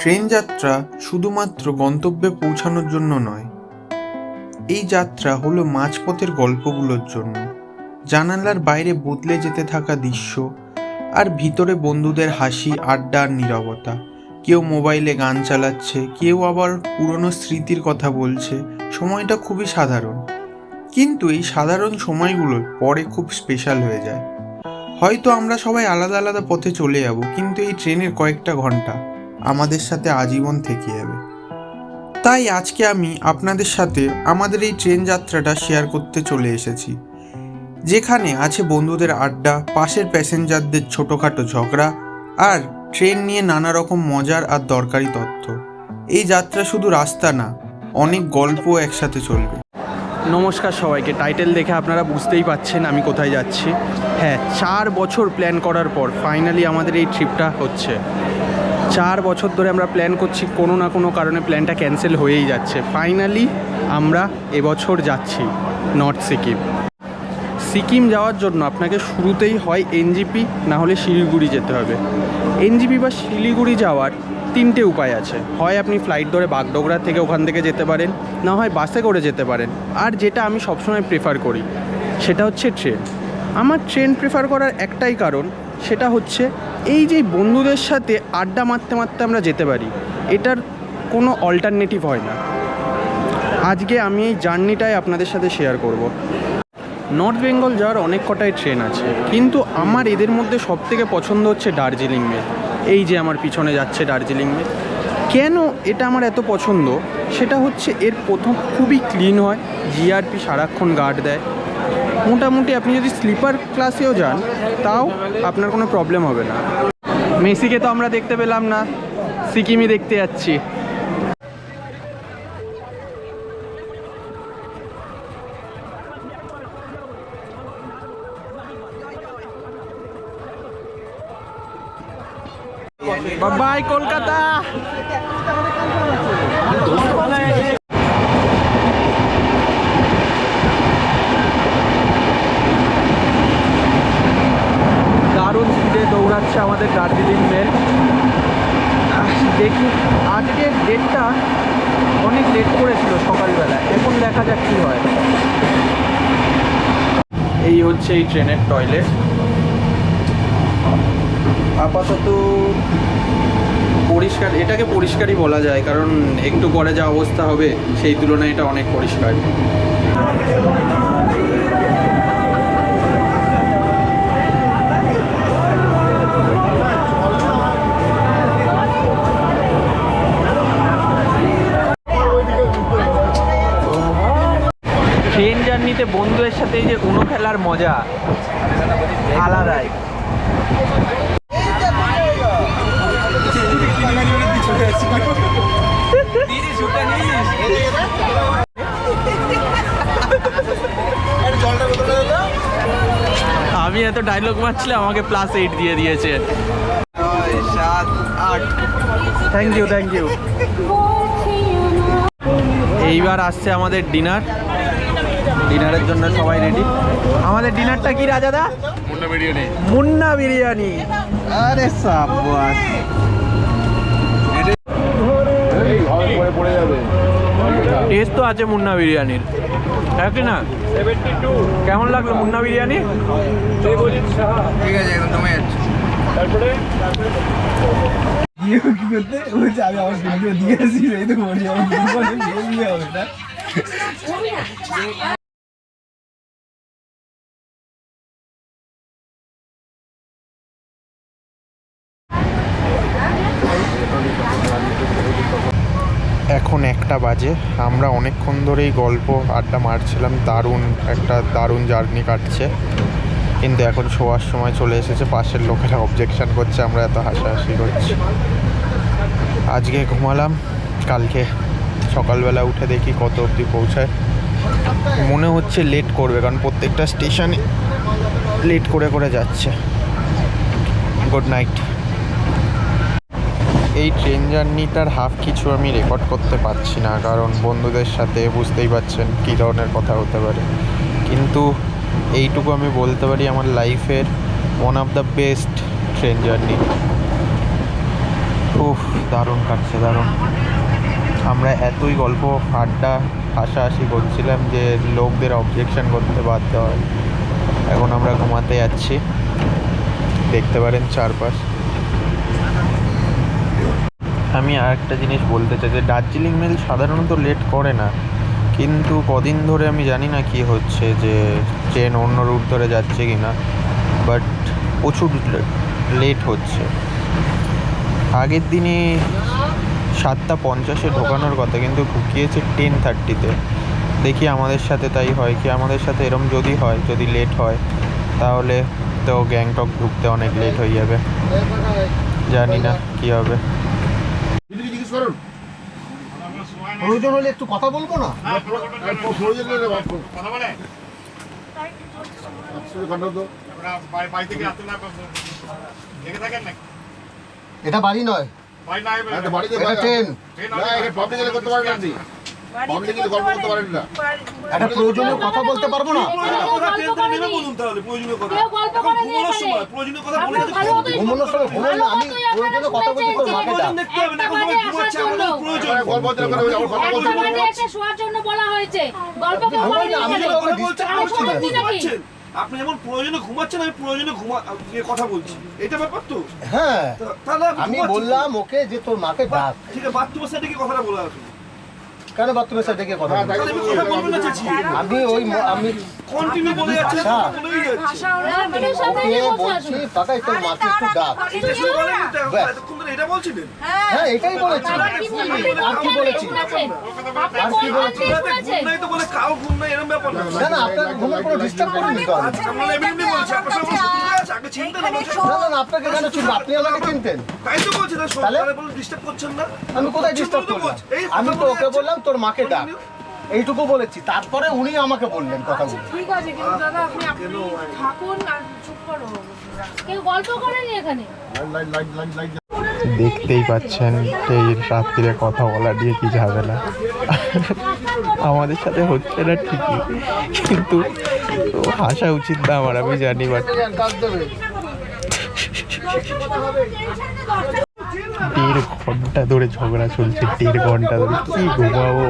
Train যাত্রা শুধুমাত্র গন্তব্যে পৌঁছানোর জন্য নয়, এই যাত্রা হলো মাঝপথের গল্পগুলোর জন্য। জানালার বাইরে বদলে যেতে থাকা দৃশ্য, আর ভিতরে বন্ধুদের হাসি, আড্ডা আর নীরবতা। কেউ মোবাইলে গান চালাচ্ছে, কেউ আবার পুরনো স্মৃতির কথা বলছে। সময়টা খুবই সাধারণ, কিন্তু এই সাধারণ সময়গুলো পরে খুব স্পেশাল হয়ে যায়। হয়তো আমরা সবাই আলাদা আলাদা পথে চলে যাব, কিন্তু এই ট্রেনের কয়েকটা ঘন্টা আমাদের সাথে আজীবন থেকে যাবে। তাই আজকে আমি আপনাদের সাথে আমাদের এই ট্রেন যাত্রাটা শেয়ার করতে চলে এসেছি, যেখানে আছে বন্ধুদের আড্ডা, পাশের প্যাসেঞ্জারদের ছোটোখাটো ঝগড়া, আর ট্রেন নিয়ে নানা রকম মজার আর দরকারি তথ্য। এই যাত্রা শুধু রাস্তা না, অনেক গল্পও একসাথে চলবে। নমস্কার সবাইকে। টাইটেল দেখে আপনারা বুঝতেই পাচ্ছেন আমি কোথায় যাচ্ছি। হ্যাঁ, 4 বছর প্ল্যান করার পর ফাইনালি আমাদের এই ট্রিপটা হচ্ছে। 4 বছর ধরে আমরা প্ল্যান করছি, কোনো না কোনো কারণে প্ল্যানটা ক্যান্সেল হয়েই যাচ্ছে। ফাইনালি আমরা এবছর যাচ্ছি নর্থ সিকিম। সিকিম যাওয়ার জন্য আপনাকে শুরুতেই হয় এনজিপি না হলে শিলিগুড়ি যেতে হবে। এনজিপি বা শিলিগুড়ি যাওয়ার 3টে উপায় আছে। হয় আপনি ফ্লাইট ধরে বাগডোগরা থেকে ওখান থেকে যেতে পারেন, না হয় বাসে করে যেতে পারেন, আর যেটা আমি সবসময় প্রেফার করি সেটা হচ্ছে ট্রেন। আমার ট্রেন প্রেফার করার একটাই কারণ, সেটা হচ্ছে এই যে বন্ধুদের সাথে আড্ডা মারতে মারতে আমরা যেতে পারি, এটার কোনো অল্টারনেটিভ হয় না। আজকে আমি এই জার্নিটাই আপনাদের সাথে শেয়ার করব। নর্থ বেঙ্গল যাওয়ার অনেক কটাই ট্রেন আছে, কিন্তু আমার এদের মধ্যে সবথেকে পছন্দ হচ্ছে দার্জিলিং মেল। এই যে আমার পিছনে যাচ্ছে দার্জিলিং মেল। কেন এটা আমার এত পছন্দ, সেটা হচ্ছে এর প্রথম খুবই ক্লিন হয়, জিআরপি সারাক্ষণ গার্ড দেয়। মোটামুটি আপনি যদি স্লিপার ক্লাসেও যান তাও আপনার কোনো প্রবলেম হবে না। মেসিকে তো আমরা দেখতে পেলাম না, সিকিমই দেখতে যাচ্ছি। বাই কলকাতা। দারুণ স্পিডে দৌড়াচ্ছে আমাদের দার্জিলিং মেল। দেখি আজকের ডেটটা অনেক লেট করেছিল সকালবেলা, এখন দেখা যাক কী হয়। এই হচ্ছে এই ট্রেনের টয়লেট। আপাতত পরিষ্কার, এটাকে পরিষ্কারই বলা যায়, কারণ একটু পরে যা অবস্থা হবে সেই তুলনায় এটা অনেক পরিষ্কার। ট্রেন জার্নিতে বন্ধুদের সাথে এই যে উনো খেলার মজা আলাদাই। আমি এত ডায়লগ মারছিলাম, আমাকে +8 দিয়ে দিয়েছে। 7, 8। Thank you, thank you. এইবার আসছে আমাদের ডিনার। ডিনারের জন্য সবাই রেডি। আমাদের ডিনারটা কি রাজাদা? মুন্না বিরিয়ানি। মুন্না বিরিয়ানি, আরে সাবাস। টেস্ট তো আছে মুন্না বিরিয়ানির, হ্যাঁ কি না? 72। কেমন লাগলো মুন্না বিরিয়ানি? ঠিক আছে, এখন জমে যাচ্ছে। তারপরে কি করতে বলছে, আমি আমার ভিডিও দিয়েছি, এই তো বলি আমার ভিডিও হবে না। এখন 1টা বাজে। আমরা অনেকক্ষণ ধরেই গল্প আড্ডা মারছিলাম, দারুণ জার্নি কাটছে, কিন্তু এখন শোয়ার সময় চলে এসেছে। পাশের লোকেরা অবজেকশন করছে আমরা এত হাসাহাসি করছি। আজকে ঘুমালাম, কালকে সকালবেলা উঠে দেখি কত অবধি পৌঁছায়। মনে হচ্ছে লেট করবে, কারণ প্রত্যেকটা স্টেশনে লেট করে করে যাচ্ছে। Good night. এই ট্রেন জার্নিটার হাফ কিছু আমি রেকর্ড করতে পারছি না, কারণ বন্ধুদের সাথে বুঝতেই পারছেন কী ধরনের কথা হতে পারে, কিন্তু এইটুকু আমি বলতে পারি আমার লাইফের one of the best train journey. উফ, দারুণ কাটছে, দারুণ। আমরা এতই গল্প আড্ডা হাসাহাসি করছিলাম যে লোকদের অবজেকশন করতে বাধ্য হয়। এখন আমরা ঘুমাতে যাচ্ছি, দেখতে পারেন চারপাশ। আমি আর একটা জিনিস বলতে চাই যে দার্জিলিং মেল সাধারণত লেট করে না, কিন্তু কদিন ধরে আমি জানি না কি হচ্ছে, যে ট্রেন অন্য রুট ধরে যাচ্ছে কি না, বাট প্রচুর লেট হচ্ছে। আগের দিনে 7:50 ঢোকানোর কথা, কিন্তু ঢুকিয়েছে 10:30-তে। দেখি আমাদের সাথে তাই হয় কি। আমাদের সাথে এরম যদি হয়, যদি লেট হয়, তাহলে তো গ্যাংটক ঢুকতে অনেক লেট হয়ে যাবে। জানি না কি হবে। প্রয়োজন হলে একটু কথা বলবো না? এটা বাড়ি নয়, এটা ট্রেন। একটা প্রয়োজনীয় কথা বলতে পারবো না? ঘুমানোর সময় ঘুমাই না আমি, প্রয়োজনীয় কথা বলতে তোর মাকে ডাক। আপনি যেমন প্রয়োজনে ঘুমাচ্ছেন, আমি প্রয়োজনে কথা বলছি, এটা ব্যাপার তো। হ্যাঁ, তাহলে আমি বললাম ওকে যে তোর মাকে ডাক। ঠিক আছে, বাথরুমের সাইডে কি কথাটা বলা আছে? কেন বাথরুমের সাইডে গিয়ে কথা বলবো? কথা বলবেন না চাচি, আমি কন্টিনিউ বলে যাচ্ছে, বলেই যাচ্ছে। ওকে বলছি কাকা তোর মাকে একটু ডাক। এটা শুনে বলেন তো, এতক্ষণ ধরে এটা বলছিলেন? হ্যাঁ, এটাই বলেছি। আর কি বলেছি? আর কি বলেছি? ঘুম নাই তো বলে কাউ ঘুম নাই, এরকম ব্যাপার না। না না, আপনার ঘুমের কোনো ডিস্টার্ব করিনি তো আমি। আমরা এমনি বলছি, আপনার সঙ্গে সুবিধা আছে, আগে চিন্তা না বলছেন। না না, আপনাকে কেন চিনবো? আপনি আমাকে চিনতেন। তাই তো বলছি না, তাহলে? সকালে বলে ডিস্টার্ব করছেন না। আমি কোথায় ডিস্টার্ব করলাম? আমি তো ওকে বললাম তোর মাকে ডাক, এইটুকু বলেছি। তারপরে উনি আমাকে বললেন কথাগুলো। ঠিক আছে, কিন্তু দাদা আপনি থাকুন আর চুপ করো। কেউ গল্প করেনি এখানে? দেখতেই পাচ্ছেন এই রাত্রিরে কথা বলা দিয়ে কি ঝামেলা আমাদের সাথে হচ্ছে না ঠিকই, কিন্তু হাসা উচিত না আমার, আমি জানি। বাট 1.5 ঘন্টা ধরে ঝগড়া চলছে, 1.5 ঘন্টা ধরে। কি ঘুমাবো?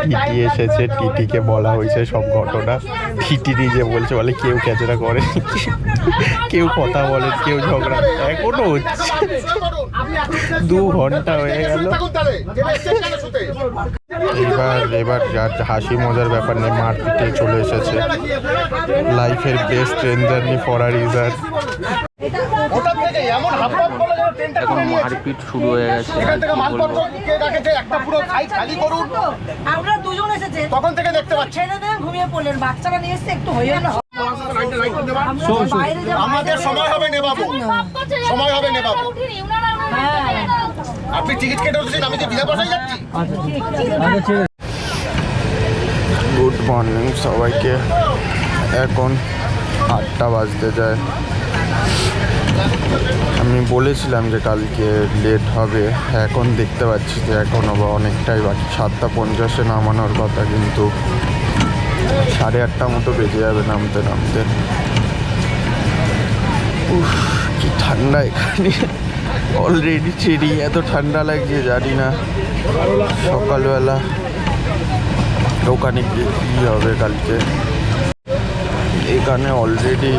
টিটি এসেছে, টিটিকে বলা হয়েছে সব ঘটনা। টিটি নিজে বলছে, বলে কেউ ক্যাচরা করে, কেউ কথা বলে, কেউ ঝগড়া, এখনো হচ্ছে। 2 ঘন্টা হয়ে গেল। এবার হাসি মজার ব্যাপার নেই, মারপিটে চলে এসেছে। লাইফের best train journey for a reason. এখন মারপিট শুরু হয়ে গেছে। একটা পুরো খালি করুন। আমরা দুজন এসেছে, তখন থেকে দেখতে পাচ্ছি ছেড়ে দেন, ঘুমিয়ে পড়লেন। বাচ্চারা নিয়ে এসছে, একটু হয়ে না। আমাদের সময় হবে নেবাবো, সময় হবে নেবাবো। আপনি টিকিট কেটে উঠেছেন, আমি যে বিনা পয়সায় যাচ্ছি। গুড মর্নিং সবাইকে। এখন 8টা বাজতে যায়। আমি বলেছিলাম যে কালকে লেট হবে, এখন দেখতে পাচ্ছি যে এখনও অনেকটাই বাকি। 7:50 নামানোর কথা, কিন্তু 8:30 মতো বেজে যাবে নামতে নামতে। উফ, কি ঠান্ডা এখানে! অলরেডি চেরি, এত ঠান্ডা লাগছে জানি না। সকালবেলা ওখানে গিয়ে কী হবে কালকে। এখানে অলরেডি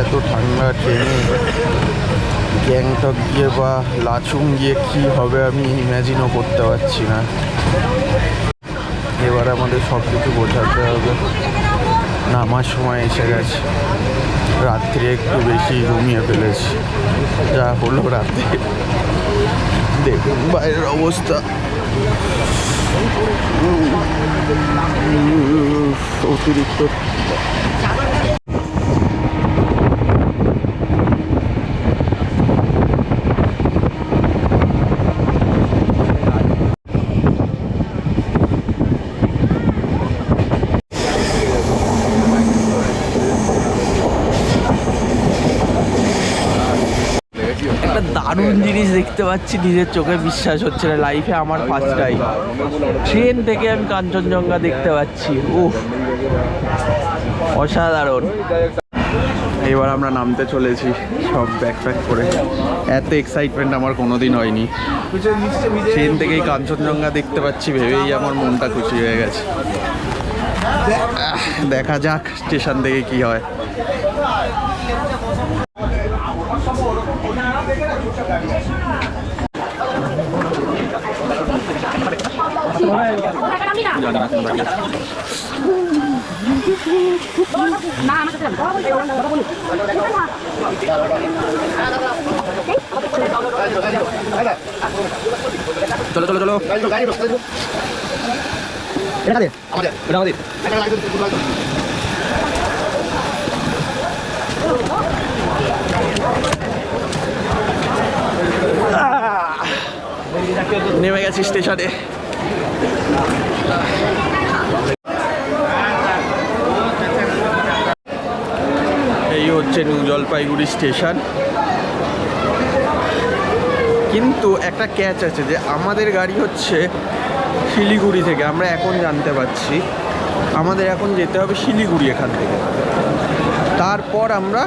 এত ঠান্ডা, ট্রেনে গ্যাংটক গিয়ে বা লাচুং গিয়ে কী হবে আমি ইম্যাজিনও করতে পারছি না। এবার আমাদের সব কিছু বোঝাতে হবে। নামার সময় এসে গেছে, রাত্রে একটু বেশি ঘুমিয়ে ফেলেছি, যা হলো রাতে। দেখুন বাইরের অবস্থা, অতিরিক্ত। একটা দারুণ জিনিস দেখতে পাচ্ছি, নিজের চোখে বিশ্বাস হচ্ছে না। লাইফে আমার ফার্স্ট টাইম ট্রেন থেকে আমি কাঞ্চনজঙ্ঘা দেখতে পাচ্ছি। উফ, অসাধারণ। এবার আমরা নামতে চলেছি সব ব্যাকপ্যাক করে। এত এক্সাইটমেন্ট আমার কোনোদিন হয়নি। ট্রেন থেকেই কাঞ্চনজঙ্ঘা দেখতে পাচ্ছি ভেবেই আমার মনটা খুশি হয়ে গেছে। দেখা যাক স্টেশন থেকে কি হয়। চলো চলো চলো, নেমে গেছি স্টেশনে। এই হচ্ছে নিউ জলপাইগুড়ি স্টেশন। কিন্তু একটা ক্যাচ আছে যে আমাদের গাড়ি হচ্ছে শিলিগুড়ি থেকে, আমরা এখন জানতে পারছি আমাদের এখন যেতে হবে শিলিগুড়ি এখান থেকে, তারপর আমরা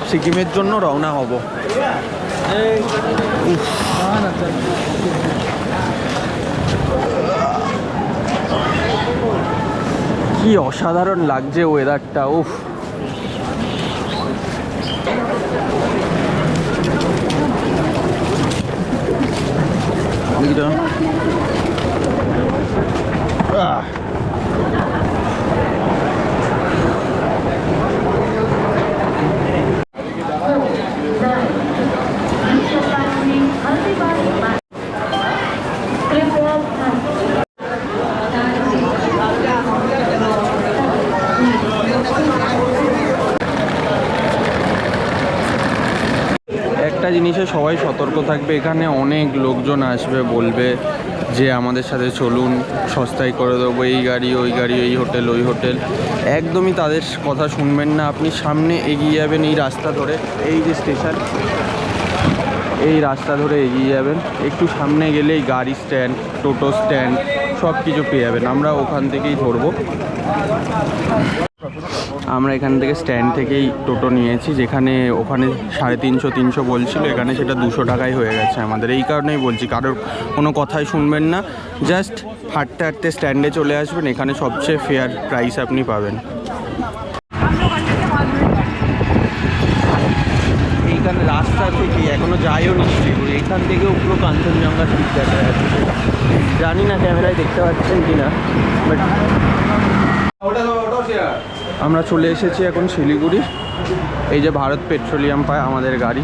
সিকিমের জন্য রওনা হব। কি অসাধারণ লাগছে ওয়েদারটা, উফ। একটা জিনিসে সবাই সতর্ক থাকবে, এখানে অনেক লোকজন আসবে, বলবে যে আমাদের সাথে চলুন, সস্তায় করে দেবো, এই গাড়ি ওই গাড়ি, এই হোটেল ওই হোটেল। একদমই তাদের কথা শুনবেন না। আপনি সামনে এগিয়ে যাবেন এই রাস্তা ধরে, এই যে স্টেশন, এই রাস্তা ধরে এগিয়ে যাবেন, একটু সামনে গেলেই গাড়ি স্ট্যান্ড, টোটো স্ট্যান্ড সব কিছু পেয়ে যাবেন। আমরা ওখান থেকেই ধরবো। আমরা এখান থেকে স্ট্যান্ড থেকেই টোটো নিয়েছি, যেখানে ওখানে 350 বলছিল, এখানে সেটা 200 টাকায় হয়ে গেছে আমাদের। এই কারণেই বলছি, কারোর কোনো কথাই শুনবেন না, জাস্ট হাঁটতে হাঁটতে স্ট্যান্ডে চলে আসবেন, এখানে সবচেয়ে ফেয়ার প্রাইস আপনি পাবেন। এইখানে রাস্তা থেকে এখনও যাইও নিশ্চয়ই, এইখান থেকেও পুরো কাঞ্চনজঙ্ঘা ঠিক দেখা যাচ্ছে। জানি না ক্যামেরায় দেখতে পাচ্ছেন কি না, বাট আমরা চলে এসেছি এখন শিলিগুড়ি। এই যে ভারত পেট্রোলিয়াম পায় আমাদের গাড়ি,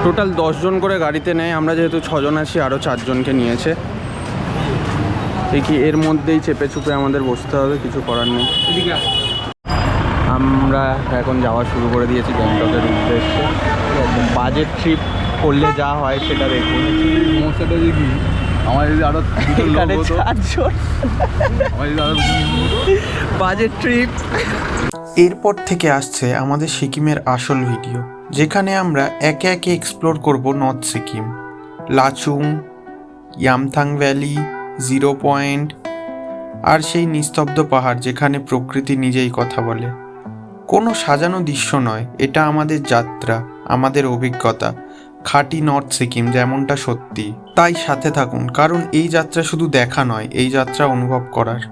টোটাল 10 জন করে গাড়িতে নেয়, আমরা যেহেতু 6 জন আছি আরও 4 জনকে নিয়েছে। এর মধ্যেই চেপে চুপে আমাদের বসতে হবে, কিছু করার নেই। আমরা এখন যাওয়া শুরু করে দিয়েছি গ্যাংটকের উদ্দেশ্যে। বাজেট ট্রিপ করলে যা হয় সেটা দেখুন। সমস্যাটা যে কি, আমার যদি আরো এখানে 4 জন, বাজেট ট্রিপ। এরপর থেকে আসছে আমাদের সিকিমের আসল ভিডিও, যেখানে আমরা একে একে এক্সপ্লোর করব North Sikkim, Lachung, Yumthang valley, 0 point আর সেই নিস্তব্ধ পাহাড় যেখানে প্রকৃতি নিজেই কথা বলে। কোনো সাজানো দৃশ্য নয়, এটা আমাদের যাত্রা, আমাদের অভিজ্ঞতা, খাঁটি নর্থ সিকিম যেমনটা সত্যি। তাই সাথে থাকুন, কারণ এই যাত্রা শুধু দেখা নয়, এই যাত্রা অনুভব করার।